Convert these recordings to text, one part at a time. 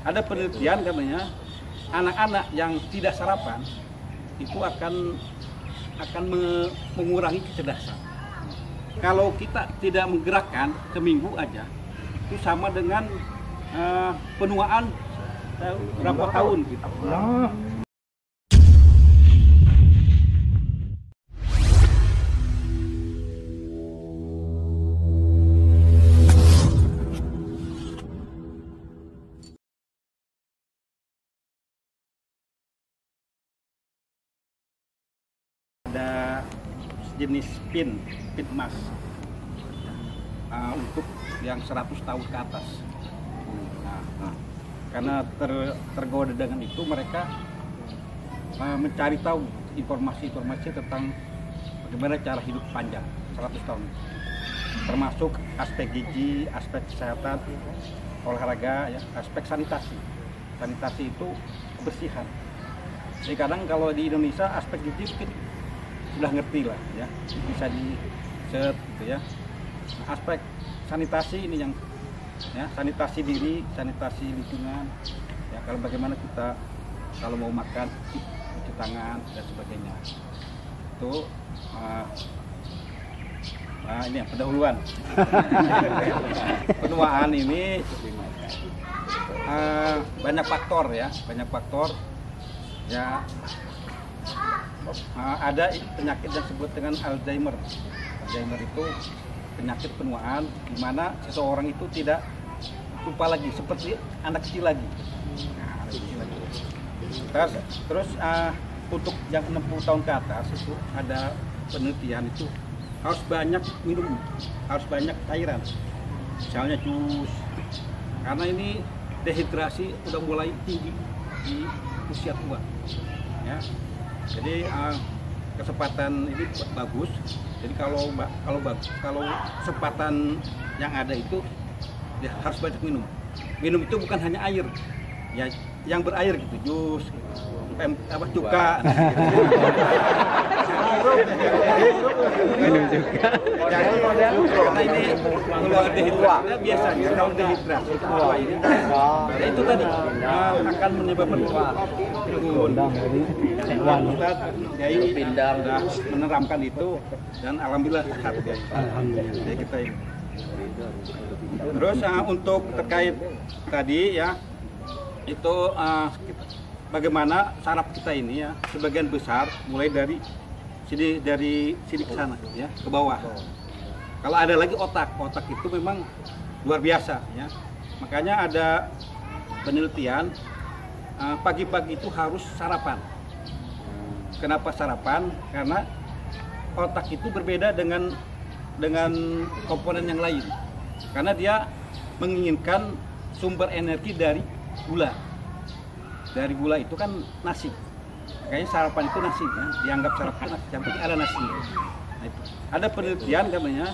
ada penelitian katanya anak-anak yang tidak sarapan itu akan mengurangi kecerdasan. Kalau kita tidak menggerakkan seminggu aja, itu sama dengan penuaan berapa tahun gitu. Ada jenis pin emas untuk yang 100 tahun ke atas. Karena tergoda dengan itu, mereka mencari tahu informasi-informasi tentang bagaimana cara hidup panjang 100 tahun, termasuk aspek gizi, aspek kesehatan, olahraga, ya, aspek sanitasi. Sanitasi itu kebersihan. Jadi kadang kalau di Indonesia aspek gizi mungkin sudah ngerti lah, ya, bisa di set gitu ya. Aspek sanitasi ini yang, ya, sanitasi diri, sanitasi lingkungan, ya, kalau bagaimana kita kalau mau makan cuci tangan dan sebagainya. Itu ini yang pendahuluan. Penuaan ini banyak faktor, ya, banyak faktor, ya. Ada penyakit yang disebut dengan Alzheimer. Alzheimer itu penyakit penuaan di mana seseorang itu tidak lupa lagi, seperti anak kecil lagi. Terus untuk yang 60 tahun ke atas itu ada penelitian itu harus banyak minum, harus banyak cairan, misalnya jus, karena ini dehidrasi udah mulai tinggi di usia tua, ya. Jadi kesempatan ini bagus. Jadi kalau kesempatan yang ada itu, ya, harus banyak minum. Minum itu bukan hanya air, ya, yang berair gitu, jus, cuka. Minum juga. Karena ini kalau dehidrasi biasanya kalau dehidrasi ini, ya, itu tadi akan menyebabkan Kiai sudah menerapkan itu dan alhamdulillah sehat, ya. Jadi kita ini. Terus untuk terkait tadi, ya, itu bagaimana saraf kita ini, ya, sebagian besar mulai dari sini ke sana, ya, ke bawah. Kalau ada lagi otak itu memang luar biasa, ya. Makanya ada penelitian pagi-pagi itu harus sarapan. Kenapa sarapan? Karena otak itu berbeda dengan komponen yang lain. Karena dia menginginkan sumber energi dari gula. Dari gula itu kan nasi. Kayaknya sarapan itu nasi, ya. Dianggap sarapan nasi, yang penting ada nasi. Nah, itu. Ada penelitian katanya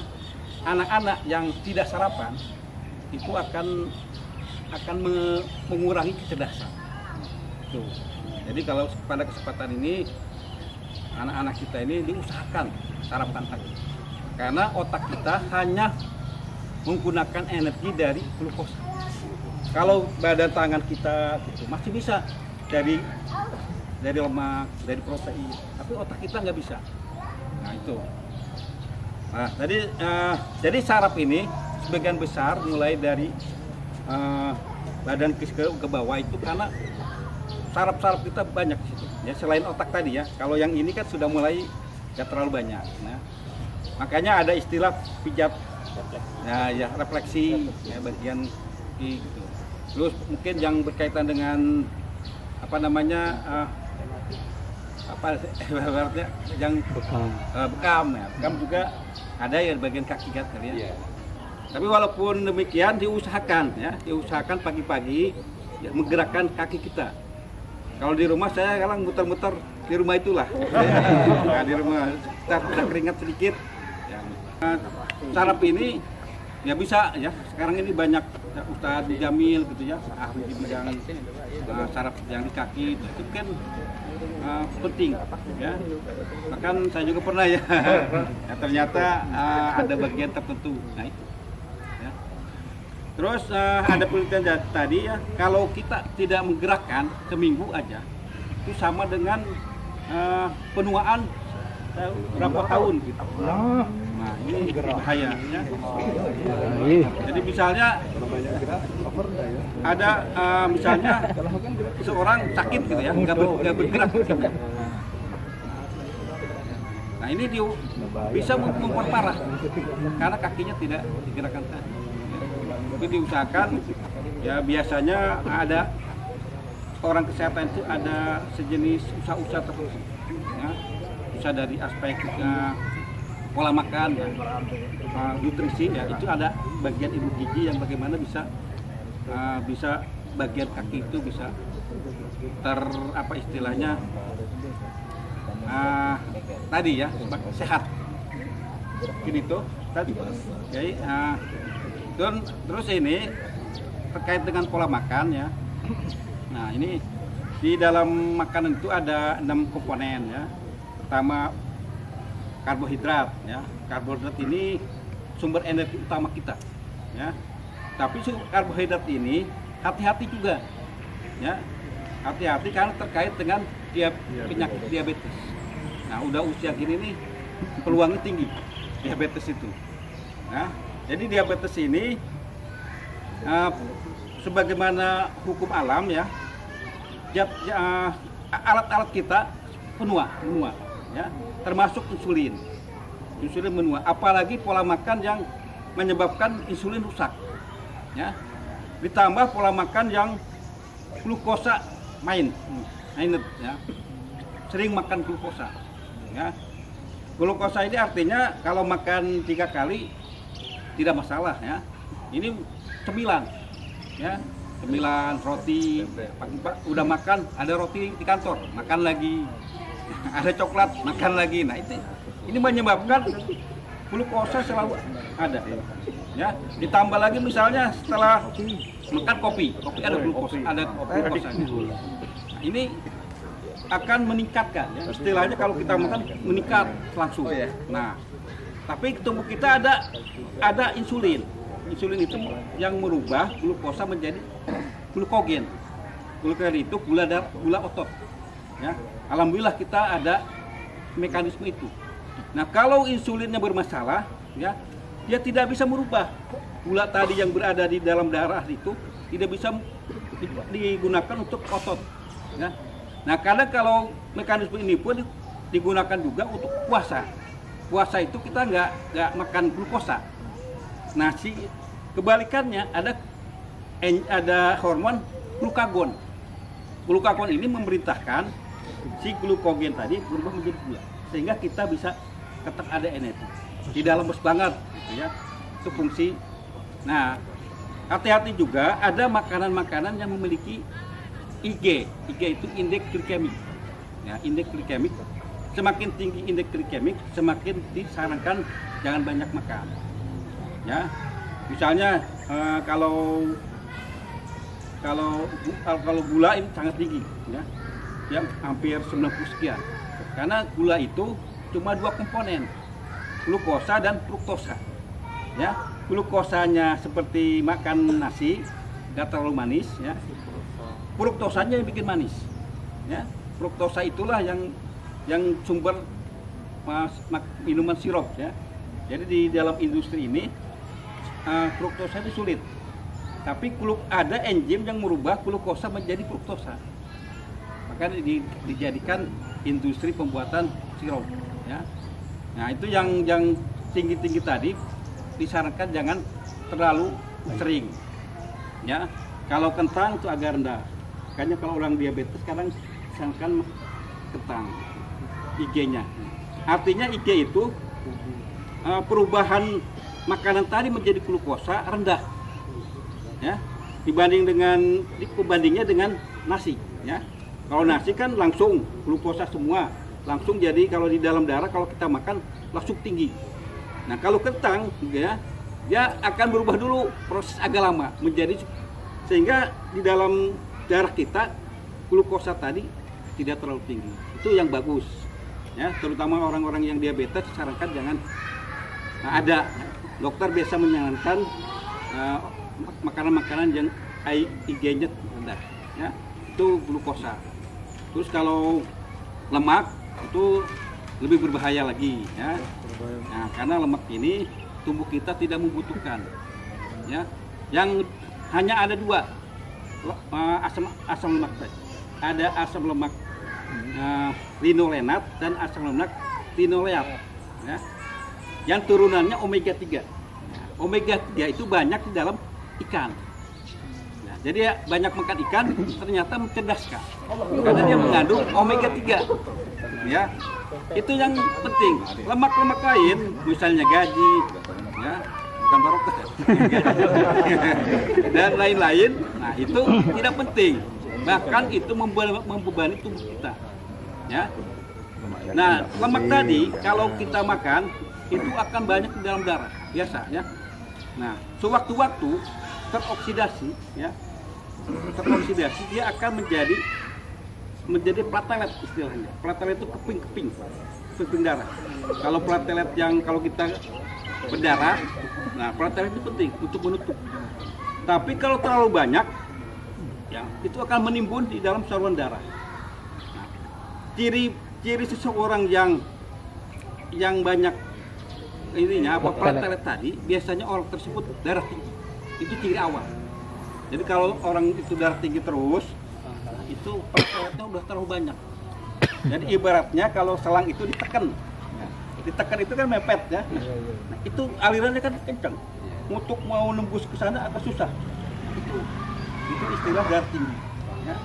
anak-anak yang tidak sarapan itu akan mengurangi kecerdasan. Tuh. Jadi kalau pada kesempatan ini anak-anak kita ini diusahakan sarapan pagi. Karena otak kita hanya menggunakan energi dari glukosa. Kalau badan tangan kita gitu, masih bisa dari lemak, dari protein, tapi otak kita nggak bisa. Nah itu. Nah, jadi saraf ini sebagian besar mulai dari badan ke bawah itu karena saraf-saraf kita banyak di situ. Ya, selain otak tadi, ya. Kalau yang ini kan sudah mulai nggak terlalu banyak. Nah, makanya ada istilah pijat, ya, refleksi, ya, bagian gitu. Terus mungkin yang berkaitan dengan apa namanya yang bekam, ya. Bekam juga ada ya di bagian kaki kan kalian. Yeah. Tapi walaupun demikian diusahakan, ya, diusahakan pagi-pagi, ya, menggerakkan kaki kita. Kalau di rumah saya kadang muter-muter di rumah itulah. Nah, di rumah kita ada keringat sedikit. Ya. Saraf ini ya bisa, ya, sekarang ini banyak Ustadz Jamil gitu, ya, ahli di bidang saraf yang di kaki, itu kan penting, ya. Bahkan saya juga pernah, ya, ya ternyata ada bagian tertentu. Nah itu, ya. Terus ada penelitian tadi ya, kalau kita tidak menggerakkan seminggu aja, itu sama dengan penuaan berapa tahun gitu. Nah ini bahaya ya. Jadi misalnya ada misalnya seorang sakit gitu ya, nggak bergerak. Nah ini dia bisa memperparah karena kakinya tidak digerakkan tadi. Itu diusahakan ya, biasanya ada orang kesehatan itu ada sejenis usaha-usaha tertentu ya, usaha dari aspek pola makan ya, nutrisi ya, itu ada bagian ilmu gizi yang bagaimana bisa bagian kaki itu bisa apa istilahnya tadi ya sehat gini tuh tadi. Jadi terus ini terkait dengan pola makan ya. Nah ini di dalam makanan itu ada 6 komponen ya. Pertama karbohidrat ya. Karbohidrat ini sumber energi utama kita ya. Tapi karbohidrat ini hati-hati juga ya. Hati-hati karena terkait dengan penyakit diabetes. Nah udah usia gini nih peluangnya tinggi diabetes itu. Nah jadi diabetes ini sebagaimana hukum alam ya, alat-alat kita menua ya, termasuk insulin menua, apalagi pola makan yang menyebabkan insulin rusak ya, ditambah pola makan yang glukosa mainet ya, sering makan glukosa ya. Glukosa ini artinya kalau makan 3 kali tidak masalah ya, ini cemilan ya, cemilan roti pagi-pagi udah makan, ada roti di kantor makan lagi, ada coklat makan lagi. Nah ini menyebabkan glukosa selalu ada ya. Ditambah lagi misalnya setelah makan kopi ada glukosanya. Nah, ini akan meningkatkan ya, istilahnya kalau kita makan meningkat langsung. Nah tapi tubuh kita ada insulin itu yang merubah glukosa menjadi glukogen. Glukogen itu gula otot ya. Alhamdulillah kita ada mekanisme itu. Nah kalau insulinnya bermasalah ya, dia tidak bisa merubah gula tadi yang berada di dalam darah itu, tidak bisa digunakan untuk otot ya. Nah karena kalau mekanisme ini pun digunakan juga untuk puasa itu kita nggak makan glukosa. Nah kebalikannya ada hormon glukagon. Glukagon ini memerintahkan si glukogen tadi berubah menjadi gula, sehingga kita bisa tetap ada energi di dalam lemes banget gitu ya, itu fungsi. Nah hati-hati juga ada makanan-makanan yang memiliki IG itu indeks glikemik ya. Indeks glikemik semakin tinggi, indeks glikemik semakin disarankan jangan banyak makan ya. Misalnya kalau gula ini sangat tinggi ya, yang hampir 90 sekian, karena gula itu cuma 2 komponen, glukosa dan fruktosa ya. Glukosanya seperti makan nasi nggak terlalu manis ya, fruktosanya yang bikin manis ya. Fruktosa itulah yang sumber minuman sirup ya. Jadi di dalam industri ini fruktosa itu sulit, tapi ada enzim yang merubah glukosa menjadi fruktosa, maka dijadikan industri pembuatan sirup ya. Nah itu yang tinggi-tinggi tadi disarankan jangan terlalu sering ya. Kalau kentang itu agak rendah, makanya kalau orang diabetes sekarang disarankan kentang IG-nya. Artinya IG itu perubahan makanan tadi menjadi glukosa rendah ya, dibandingnya dengan nasi ya. Kalau nasi kan langsung glukosa semua, langsung jadi kalau di dalam darah kalau kita makan langsung tinggi. Nah kalau kentang ya, dia akan berubah dulu, proses agak lama menjadi, sehingga di dalam darah kita glukosa tadi tidak terlalu tinggi. Itu yang bagus ya, terutama orang-orang yang diabetes disarankan jangan. Nah, ada dokter biasa menyarankan makanan-makanan yang IG-nya rendah, ya, itu glukosa. Terus kalau lemak itu lebih berbahaya lagi, ya. Nah, karena lemak ini tubuh kita tidak membutuhkan, ya. Yang hanya ada dua asam lemak, ada asam lemak linolenat dan asam lemak linoleat, ya. Yang turunannya omega 3. Omega 3 itu banyak di dalam ikan. Nah, jadi ya, banyak makan ikan ternyata mencerdaskan karena dia mengandung omega 3. Ya, itu yang penting. Lemak-lemak lain, misalnya gaji, ya, bukan barokah, dan lain-lain, nah itu tidak penting. Bahkan itu membebani tubuh kita. Ya. Nah, lemak tadi kalau kita makan itu akan banyak di dalam darah, biasa, ya. Nah, sewaktu-waktu teroksidasi, ya, teroksidasi dia akan menjadi platelet istilahnya. Platelet itu keping darah. Kalau platelet yang kalau kita berdarah, nah platelet itu penting untuk menutup. Tapi kalau terlalu banyak, ya, itu akan menimbun di dalam saluran darah. Nah, ciri seseorang yang banyak ininya platelet tadi, biasanya orang tersebut darah tinggi. Itu ciri awal. Jadi kalau orang itu darah tinggi terus, itu plateletnya udah terlalu banyak. Jadi ibaratnya kalau selang itu ditekan. Ditekan itu kan mepet, ya. Nah, itu alirannya kan kencang. Untuk mau nembus ke sana agak susah. Itu istilah darah tinggi. Ya.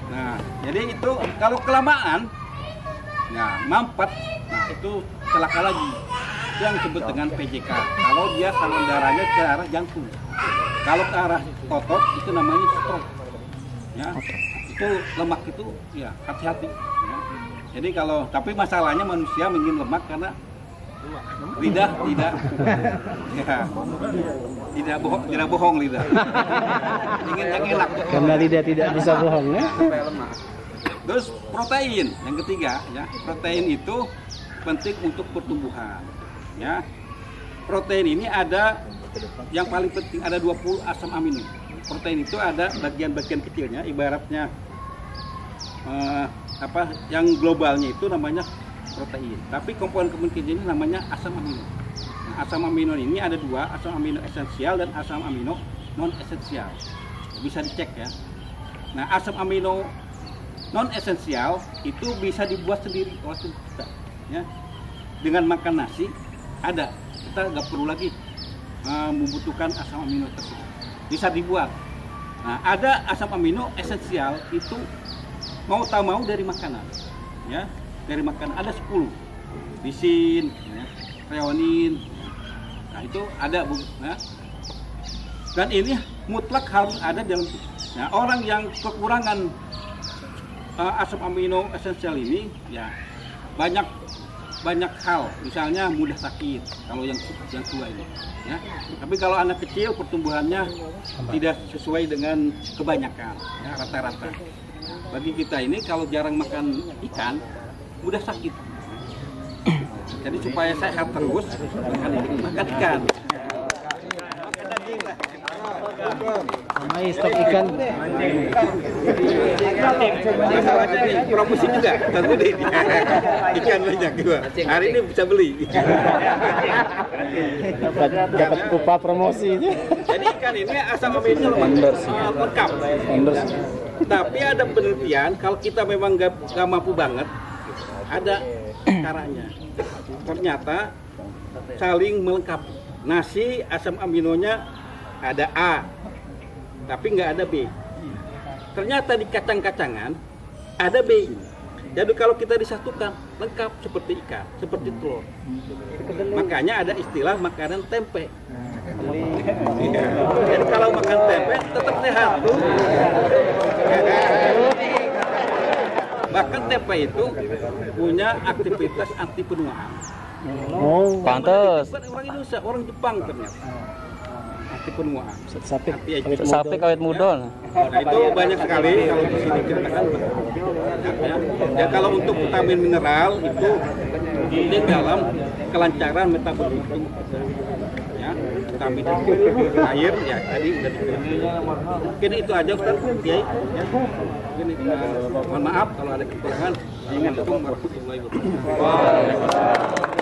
Nah, jadi itu kalau kelamaan, nah mampet, nah itu celaka lagi. Itu yang disebut dengan PJK. Kalau dia saluran darahnya ke arah jantung. Kalau ke arah otot itu namanya stroke. Ya, itu lemak itu, ya hati-hati. Ya. Jadi tapi masalahnya manusia ingin lemak karena lidah tidak bohong lidah. Ingin yang enak. Karena lidah tidak bisa bohong, ya. Terus protein yang ketiga, ya, protein itu penting untuk pertumbuhan, ya. Protein ini ada yang paling penting, ada 20 asam amino. Protein itu ada bagian-bagian kecilnya, ibaratnya yang globalnya itu namanya protein. Tapi komponen kecilnya namanya asam amino. Nah, asam amino ini ada dua, asam amino esensial dan asam amino non esensial. Bisa dicek, ya. Nah, asam amino non esensial itu bisa dibuat sendiri oleh tubuh kita, ya. Dengan makan nasi ada, kita nggak perlu lagi membutuhkan asam amino tersebut, bisa dibuat. Nah, ada asam amino esensial itu mau tak mau dari makanan, ya, dari makanan ada 10, lisin, ya, treonin, nah itu ada, Bu, ya. Dan ini mutlak harus ada dalam tubuh. Nah, orang yang kekurangan asam amino esensial ini, ya banyak hal, misalnya mudah sakit kalau yang tua ini, ya. Tapi kalau anak kecil pertumbuhannya tidak sesuai dengan kebanyakan, ya, rata-rata. Bagi kita ini kalau jarang makan ikan mudah sakit. Jadi supaya sehat terus makan ikan. Makan daging lah. Mai stok ikan. Masalahnya nih, promosi juga, Kang Budi. Ikan banyak juga. Hari ini bisa beli. Dapat upah promosi. Jadi ikan ini asam amino lengkap. Tapi ada penelitian, kalau kita memang nggak mampu banget, ada caranya. Ternyata saling melengkapi. Nasi asam aminonya ada A, tapi nggak ada B. Ternyata di kacang-kacangan ada B. Jadi kalau kita disatukan lengkap seperti ikan, seperti telur. Makanya ada istilah makanan tempe. Jadi kalau makan tempe tetap sehat tuh. Bahkan tempe itu punya aktivitas anti penuaan. Oh, pantas. Bukan orang Indonesia, orang Jepang ternyata. Anti penuaan. Sapi kawet muda. Nah, itu banyak sekali kalau di sini ceritakan. Ya, kalau untuk vitamin mineral itu penting dalam kelancaran metabolisme tubuh kita. Ya. kami di air ya tadi udah mungkin itu aja Ustaz Kiai ya. Mungkin mohon maaf kalau ada kekurangan. Assalamualaikum warahmatullahi wabarakatuh.